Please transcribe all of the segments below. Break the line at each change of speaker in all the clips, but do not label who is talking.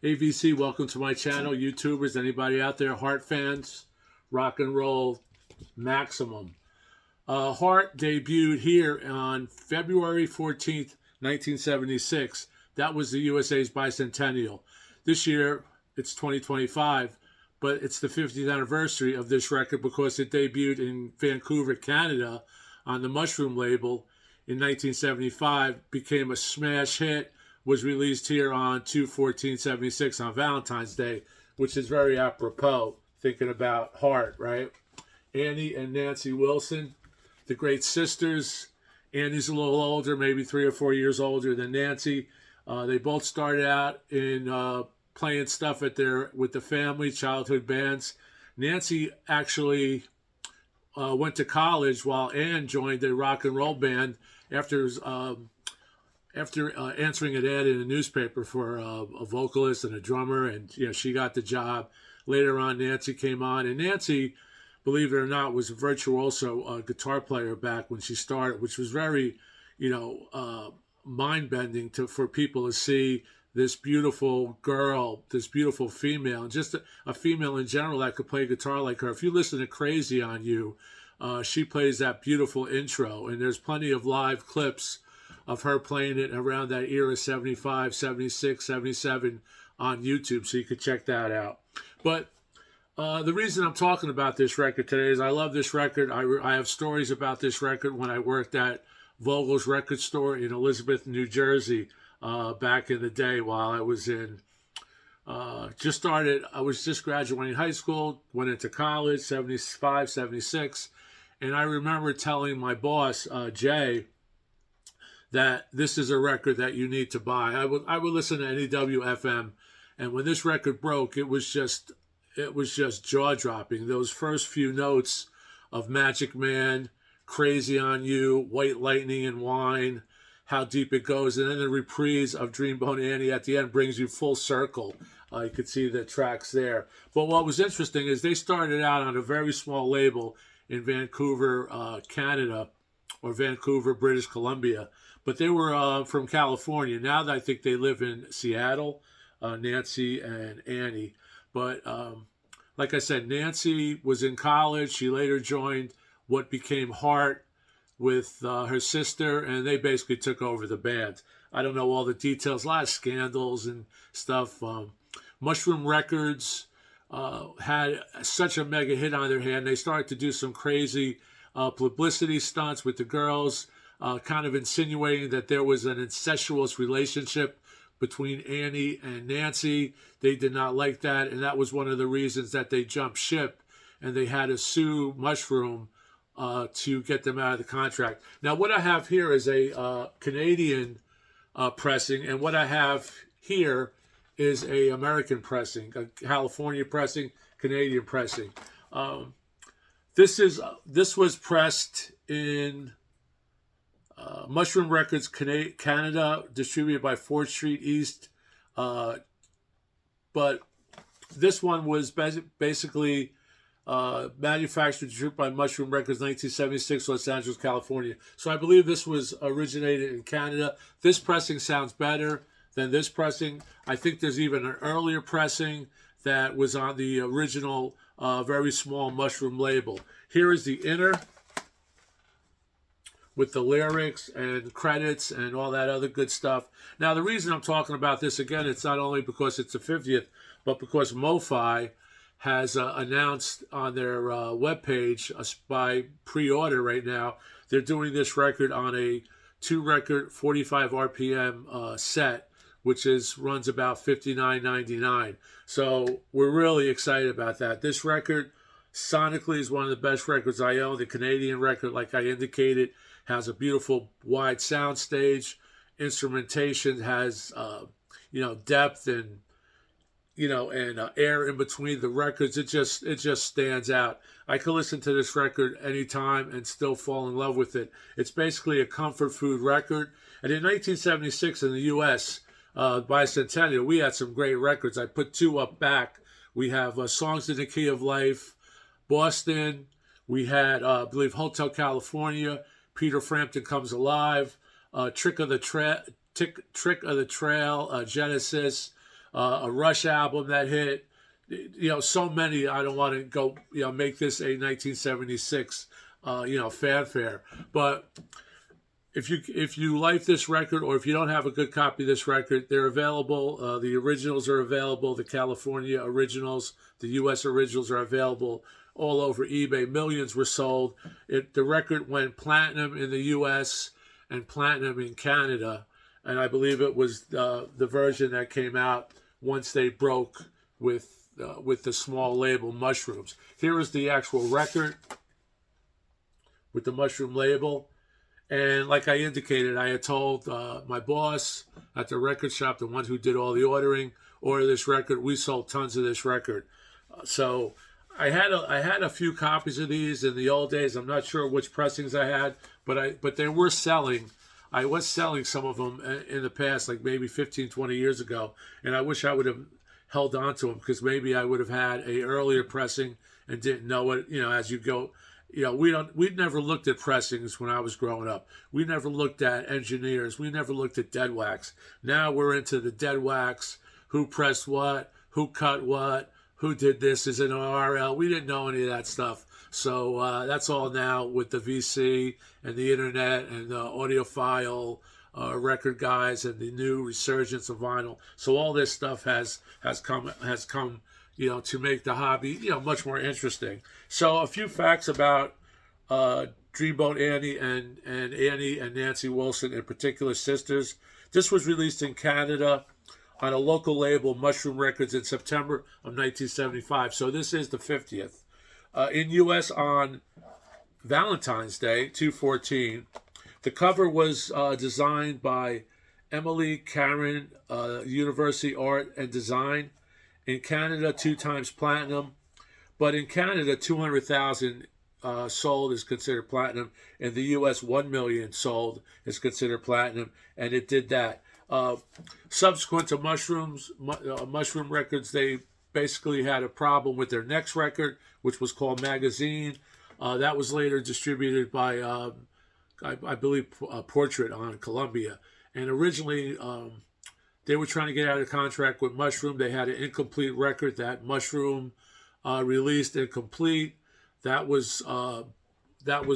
Hey VC, welcome to my channel. YouTubers, anybody out there, Heart fans, rock and roll maximum. Heart debuted here on February 14th, 1976. That was the USA's bicentennial. This year, it's 2025, but it's the 50th anniversary of this record because it debuted in Vancouver, Canada on the Mushroom label in 1975, became a smash hit, was released here on 2/14/76 on Valentine's Day, which is very apropos, thinking about Heart, right? Annie and Nancy Wilson, the great sisters. Annie's a little older, maybe 3 or 4 years older than Nancy. They both started out in playing stuff with the family, childhood bands. Nancy actually went to college while Ann joined a rock and roll band after answering an ad in a newspaper for a vocalist and a drummer, and she got the job. Later on, Nancy came on, and Nancy, believe it or not, was a virtuoso guitar player back when she started, which was very, mind-bending for people to see this beautiful girl, this beautiful female, and just a female in general that could play guitar like her. If you listen to Crazy on You, she plays that beautiful intro, and there's plenty of live clips of her playing it around that era, 75, 76, 77 on YouTube, so you could check that out. But the reason I'm talking about this record today is I love this record. I have stories about this record when I worked at Vogel's record store in Elizabeth, New Jersey, back in the day while I was I was just graduating high school, went into college, 75, 76, and I remember telling my boss, Jay, that this is a record that you need to buy. I would listen to NEW-FM, and when this record broke, it was just jaw-dropping. Those first few notes of Magic Man, Crazy on You, White Lightning and Wine, How Deep It Goes, and then the reprise of Dreamboat Annie at the end brings you full circle. You could see the tracks there. But what was interesting is they started out on a very small label in Vancouver, Canada, or Vancouver, British Columbia. But they were from California. Now I think they live in Seattle, Nancy and Annie. But like I said, Nancy was in college. She later joined what became Heart with her sister, and they basically took over the band. I don't know all the details, a lot of scandals and stuff. Mushroom Records had such a mega hit on their hand. They started to do some crazy publicity stunts with the girls, kind of insinuating that there was an incestuous relationship between Annie and Nancy. They did not like that, and that was one of the reasons that they jumped ship, and they had to sue Mushroom to get them out of the contract. Now, what I have here is a Canadian pressing, and what I have here is a American pressing, a California pressing, Canadian pressing. This was pressed in Mushroom Records, Canada, distributed by 4th Street East. But this one was basically manufactured, distributed by Mushroom Records, 1976, Los Angeles, California. So I believe this was originated in Canada. This pressing sounds better than this pressing. I think there's even an earlier pressing that was on the original very small Mushroom label. Here is the inner with the lyrics and credits and all that other good stuff. Now, the reason I'm talking about this, again, it's not only because it's the 50th, but because MoFi has announced on their webpage by pre-order right now, they're doing this record on a 2-record, 45 RPM set, which runs about $59.99. So we're really excited about that. This record, sonically, is one of the best records I own. The Canadian record, like I indicated, has a beautiful wide sound stage. Instrumentation has, depth and, air in between the records. It just stands out. I could listen to this record anytime and still fall in love with it. It's basically a comfort food record. And in 1976 in the U.S., bicentennial, we had some great records. I put 2 up back. We have Songs in the Key of Life, Boston. We had, I believe, Hotel California, Peter Frampton Comes Alive, Trick of the Trail, Genesis, a Rush album that hit. So many. I don't want to go, make this a 1976, fanfare. But if you like this record, or if you don't have a good copy of this record, they're available. The originals are available. The California originals, the U.S. originals are available all over eBay. Millions were sold. The record went platinum in the U.S. and platinum in Canada, and I believe it was the version that came out once they broke with the small label Mushrooms. Here is the actual record with the Mushroom label. And like I indicated, I had told my boss at the record shop, the one who did all the ordering, order this record. We sold tons of this record. So I had a few copies of these in the old days. I'm not sure which pressings I had, but they were selling. I was selling some of them in the past, like maybe 15, 20 years ago. And I wish I would have held on to them, because maybe I would have had a earlier pressing and didn't know it. As you go. We never looked at pressings when I was growing up. We never looked at engineers. We never looked at dead wax. Now we're into the dead wax. Who pressed what? Who cut what? Who did this? Is it an RL? We didn't know any of that stuff. So that's all now with the VC and the internet and the audiophile record guys and the new resurgence of vinyl. So all this stuff has come to make the hobby, much more interesting. So a few facts about Dreamboat Annie and Annie and Nancy Wilson, in particular, sisters. This was released in Canada on a local label, Mushroom Records, in September of 1975. So this is the 50th. In U.S. on Valentine's Day, 2/14, the cover was designed by Emily Karen, University Art and Design. In Canada, 2 times platinum. But in Canada, 200,000 sold is considered platinum. In the U.S., 1 million sold is considered platinum. And it did that. Subsequent to Mushroom Records, they basically had a problem with their next record, which was called Magazine. That was later distributed by, I believe, Portrait on Columbia. And originally, they were trying to get out of contract with Mushroom. They had an incomplete record that Mushroom released incomplete. That was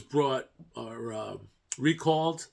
brought or recalled,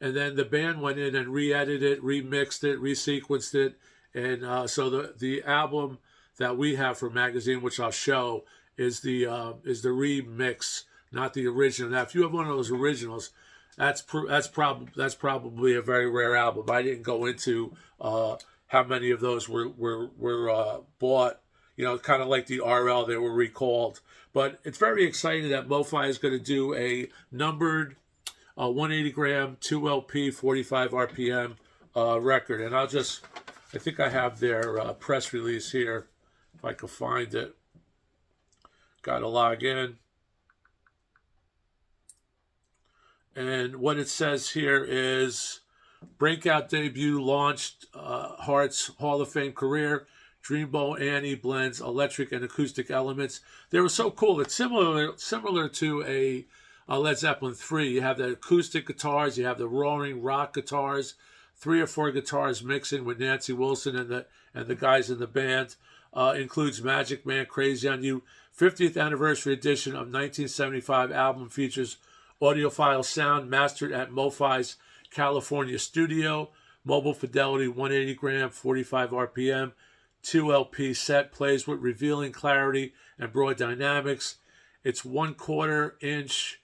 and then the band went in and re-edited it, remixed it, resequenced it, and so the album that we have for Magazine, which I'll show, is the remix, not the original. Now, if you have one of those originals, that's probably a very rare album. I didn't go into how many of those were bought. Kind of like the RL, they were recalled. But it's very exciting that MoFi is going to do a numbered 180 gram, 2 LP, 45 RPM record. And I think I have their press release here, if I can find it. Got to log in. And what it says here is, breakout debut launched Hart's Hall of Fame career. Dreamboat Annie blends electric and acoustic elements. They were so cool. It's similar to a Led Zeppelin 3. You have the acoustic guitars. You have the roaring rock guitars. 3 or 4 guitars mixing with Nancy Wilson and the guys in the band. Includes Magic Man, Crazy on You. 50th anniversary edition of 1975 album features audiophile sound mastered at MoFi's California studio. Mobile fidelity, 180 gram, 45 RPM. 2 LP set, plays with revealing clarity and broad dynamics. It's 1/4 inch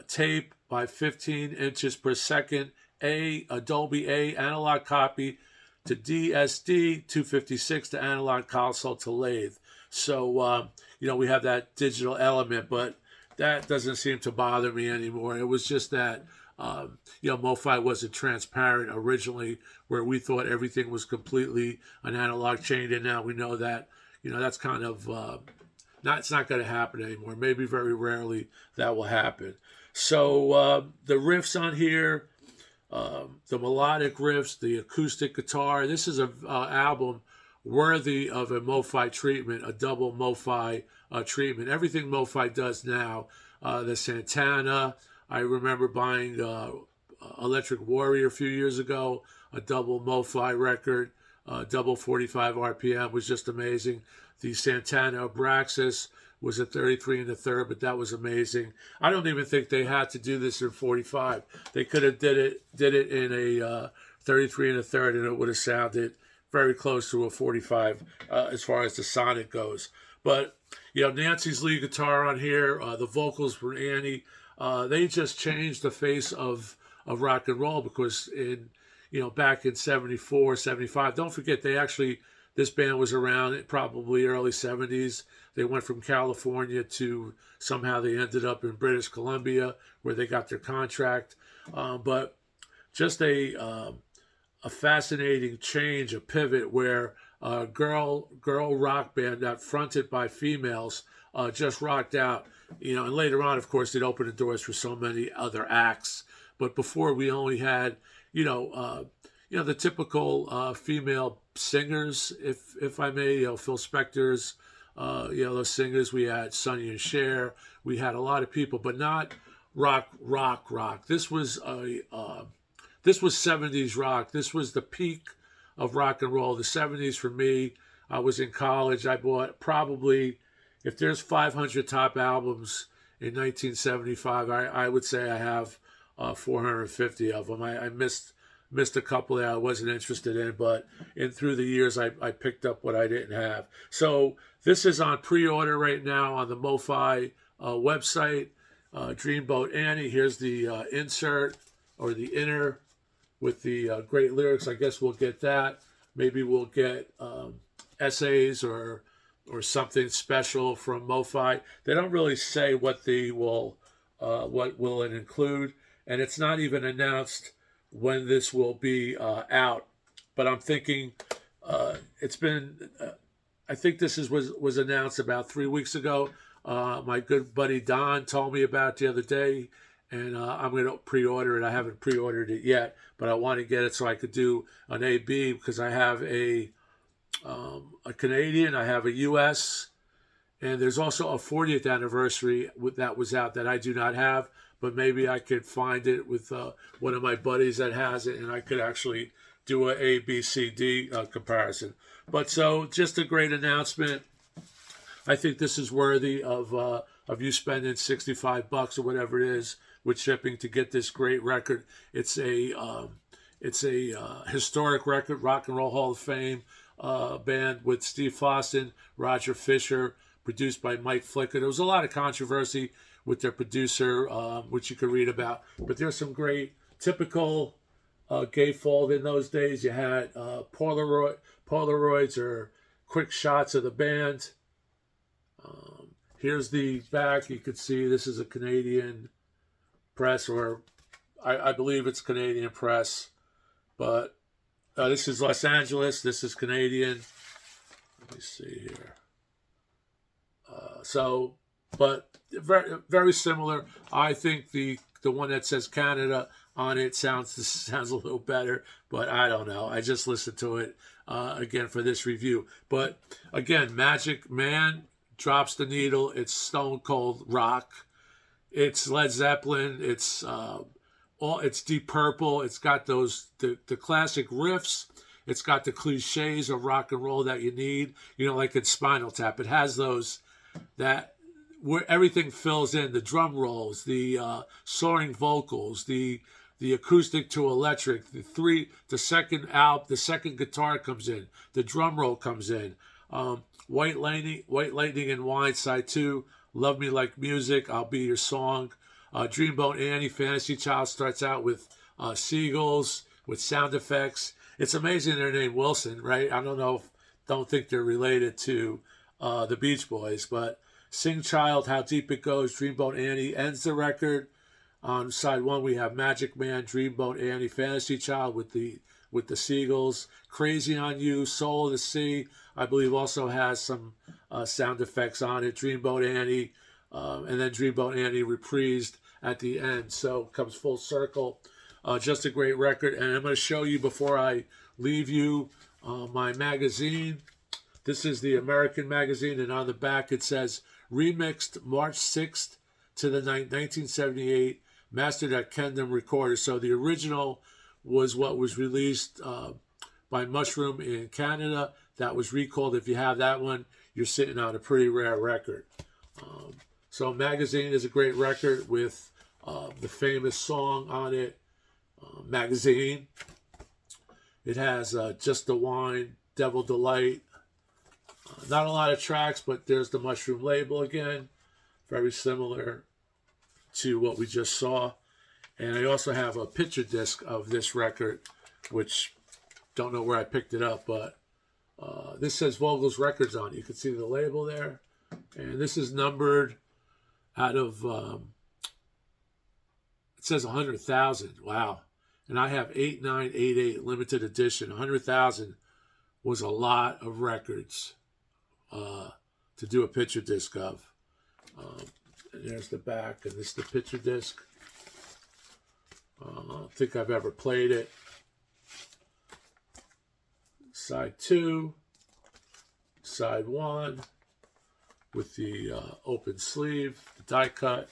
tape by 15 inches per second. Dolby A analog copy to DSD 256 to analog console to lathe. So we have that digital element, but that doesn't seem to bother me anymore. It was just that MoFi wasn't transparent originally, where we thought everything was completely an analog chain, and now we know that that's kind of it's not going to happen anymore. Maybe very rarely that will happen. So the riffs on here, the melodic riffs, the acoustic guitar. This is an album worthy of a MoFi treatment, a double MoFi treatment. Everything MoFi does now, the Santana. I remember buying Electric Warrior a few years ago, a double MoFi record. double 45 RPM was just amazing. The Santana Abraxas was a 33 and a third, but that was amazing. I don't even think they had to do this in 45. They could have did it in a 33 and a third, and it would have sounded very close to a 45 as far as the sonic goes. But Nancy's lead guitar on here, the vocals for Annie, they just changed the face of rock and roll, because back in 74, 75, don't forget this band was around probably early 70s. They went from California to somehow they ended up in British Columbia, where they got their contract. But just a fascinating change, a pivot, where a girl rock band that fronted by females just rocked out. And later on, of course, it opened the doors for so many other acts. But before, we only had the typical female singers, if I may, Phil Spector's, those singers. We had Sonny and Cher. We had a lot of people, but not rock. This was 70s rock. This was the peak of rock and roll. The 70s for me. I was in college. I bought probably, if there's 500 top albums in 1975, I would say I have 450 of them. I missed a couple that I wasn't interested in, but through the years, I picked up what I didn't have. So this is on pre-order right now on the MoFi website. Dreamboat Annie. Here's the insert, or the inner, with the great lyrics. I guess we'll get that. Maybe we'll get essays or something special from MoFi. They don't really say what will it include, and it's not even announced when this will be out. But I'm thinking it's been. I think this was announced about 3 weeks ago. My good buddy Don told me about it the other day, and I'm going to pre-order it. I haven't pre-ordered it yet, but I want to get it so I could do an A/B, because I have a Canadian, I have a U.S., and there's also a 40th anniversary that was out that I do not have, but maybe I could find it with one of my buddies that has it, and I could actually do a A, B, C, D comparison. But so, just a great announcement. I think this is worthy of you spending $65 or whatever it is with shipping to get this great record. It's a historic record, Rock and Roll Hall of Fame band with Steve Fossen, Roger Fisher, produced by Mike Flicker. There was a lot of controversy with their producer, which you could read about. But there's some great typical gatefold in those days. You had Polaroids or quick shots of the band. Here's the back. You could see this is a Canadian press, or I believe it's Canadian press. But this is Los Angeles. This is Canadian. Let me see here. But very, very similar. I think the one that says Canada on it sounds a little better, but I don't know. I just listened to it again for this review. But again, Magic Man drops the needle. It's stone cold rock. It's Led Zeppelin. It's Deep Purple. It's got the classic riffs. It's got the cliches of rock and roll that you need. Like in Spinal Tap, it has those that where everything fills in, the drum rolls, the soaring vocals, the acoustic to electric, the second guitar comes in, the drum roll comes in. White Lightning and Wine Side 2, Love Me Like Music, I'll Be Your Song. Dreamboat Annie, Fantasy Child starts out with seagulls, with sound effects. It's amazing they're named Wilson, right? I don't think they're related to the Beach Boys, but Sing Child, How Deep It Goes, Dreamboat Annie ends the record. On side 1, we have Magic Man, Dreamboat Annie, Fantasy Child with the seagulls. Crazy on You, Soul of the Sea, I believe also has some sound effects on it. Dreamboat Annie, and then Dreamboat Annie reprised at the end. So it comes full circle. Just a great record. And I'm going to show you, before I leave you, my magazine. This is the American magazine, and on the back it says, remixed March 6th to the 1978, mastered at Kendom Recorders. So the original was what was released by Mushroom in Canada. That was recalled. If you have that one, you're sitting on a pretty rare record. So Magazine is a great record with the famous song on it, Magazine. It has Just the Wine, Devil Delight. Not a lot of tracks, but there's the Mushroom label again. Very similar to what we just saw. And I also have a picture disc of this record, which don't know where I picked it up, but this says Vogel's Records on it. You can see the label there. And this is numbered out of, it says 100,000. Wow. And I have 8988 limited edition. 100,000 was a lot of records to do a picture disc of. And there's the back, and this is the picture disc. I don't think I've ever played it. Side 2, side 1, with the open sleeve, the die cut.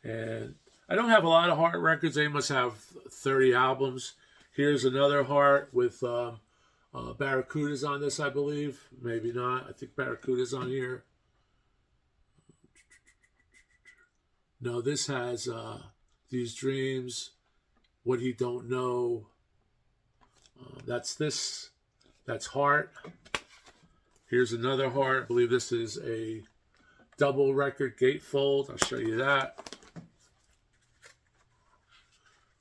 And I don't have a lot of Heart records. They must have 30 albums. Here's another Heart with Barracuda's on this, I believe. Maybe not. I think Barracuda's on here. No, this has These Dreams, What He Don't Know. That's this. That's Heart. Here's another Heart. I believe this is a double record gatefold. I'll show you that.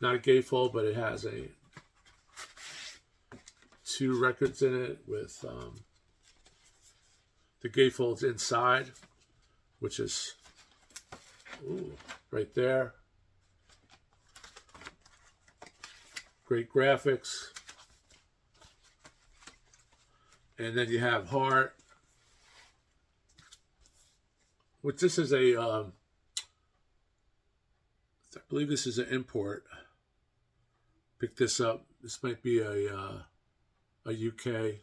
Not a gatefold, but it has a 2 records in it with the gatefolds inside, which is right there. Great graphics. And then you have Heart, which this is a, I believe this is an import. Pick this up. This might be a UK.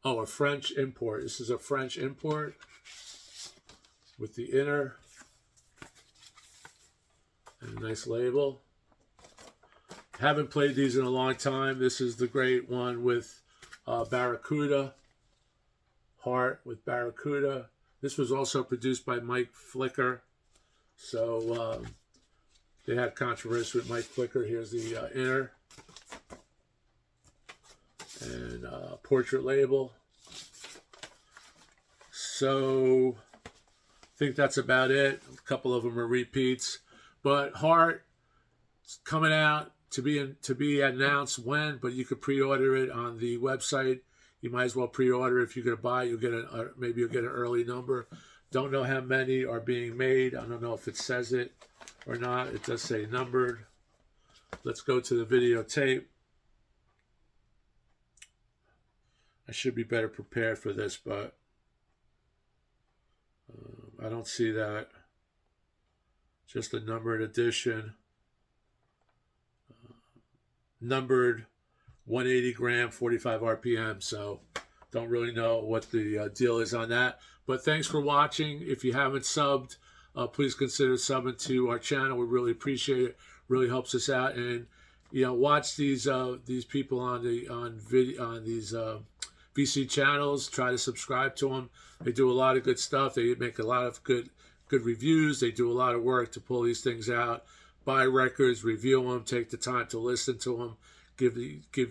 Oh, a French import. This is a French import with the inner and a nice label. Haven't played these in a long time. This is the great one with Barracuda. Heart with Barracuda. This was also produced by Mike Flicker. So they had controversy with Mike Flicker. Here's the inner and portrait label. So I think that's about it. A couple of them are repeats, but Heart is coming out to be announced when, but you could pre-order it on the website. You might as well pre-order. If you're going to buy it, you'll get maybe you'll get an early number. Don't know how many are being made. I don't know if it says it or not. It does say numbered. Let's go to the videotape. I should be better prepared for this, but I don't see that. Just a numbered edition. Numbered 180 gram, 45 RPM. So don't really know what the deal is on that. But thanks for watching. If you haven't subbed, please consider subbing to our channel. We really appreciate it. Really helps us out. And watch these people on these VC channels. Try to subscribe to them. They do a lot of good stuff. They make a lot of good reviews. They do a lot of work to pull these things out. Buy records, review them, take the time to listen to them, give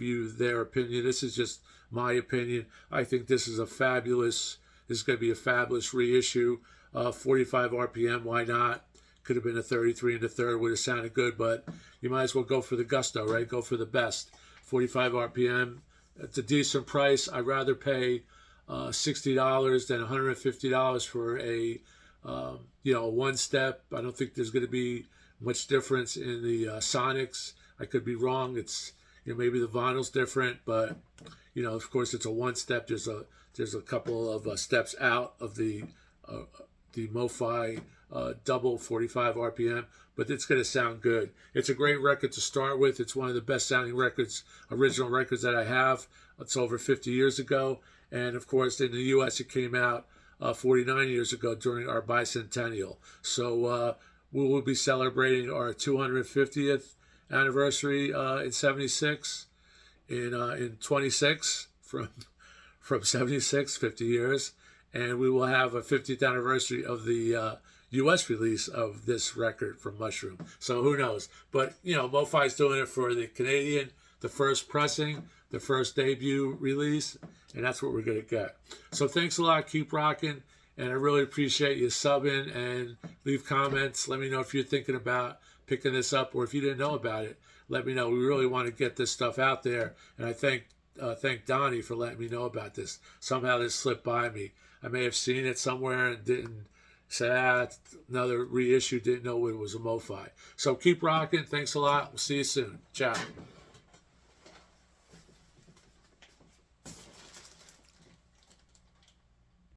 you their opinion. This is just my opinion. I think this is this is going to be a fabulous reissue. 45 RPM, why not? Could have been a 33 1/3, would have sounded good, but you might as well go for the gusto, right? Go for the best. 45 RPM, it's a decent price. I'd rather pay $60 than $150 for a one step. I don't think there's going to be much difference in the sonics. I could be wrong. It's maybe the vinyl's different, but of course it's a one step. There's a couple of steps out of the MoFi double 45 RPM, but it's going to sound good. It's a great record to start with. It's one of the best sounding records, original records that I have. It's over 50 years ago, and of course in the U.S. it came out 49 years ago during our bicentennial. So we will be celebrating our 250th anniversary in '76, in 26 from '76, 50 years, and we will have a 50th anniversary of the U.S. release of this record from Mushroom. So who knows? But MoFi's doing it for the Canadian, the first pressing, the first debut release, and that's what we're gonna get. So thanks a lot. Keep rocking. And I really appreciate you subbing and leave comments. Let me know if you're thinking about picking this up, or if you didn't know about it, let me know. We really want to get this stuff out there. And I thank Donnie for letting me know about this. Somehow this slipped by me. I may have seen it somewhere and didn't say, another reissue, didn't know it was a MoFi. So keep rocking. Thanks a lot. We'll see you soon. Ciao.